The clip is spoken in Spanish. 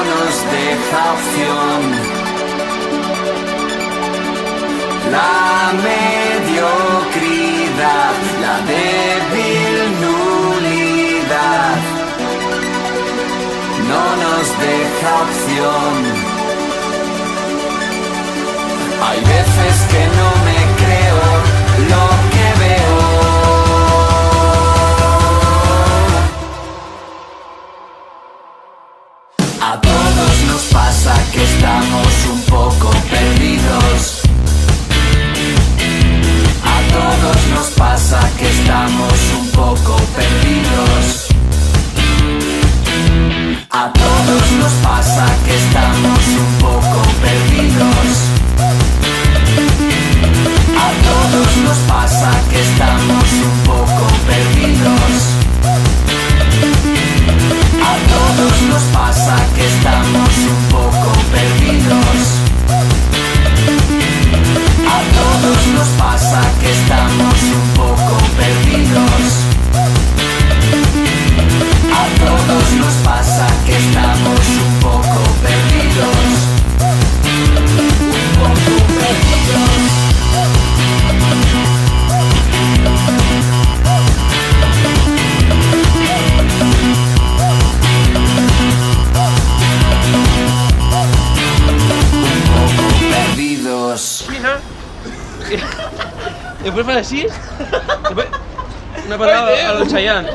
nos deja opción. La mediocridad, la débil nulidad, no nos deja opción. Hay veces que no me creo lo que veo. A todos nos pasa que estamos un poco perdidos. A todos nos pasa que estamos un poco perdidos. A todos nos pasa que estamos un poco perdidos. A todos nos pasa que estamos un poco perdidos. A todos nos pasa que estamos un poco perdidos. A todos nos pasa que estamos un poco perdidos. A todos nos pasa que estamos un poco perdidos. Un poco perdidos. Después fue así. Una patada a los Chayanne.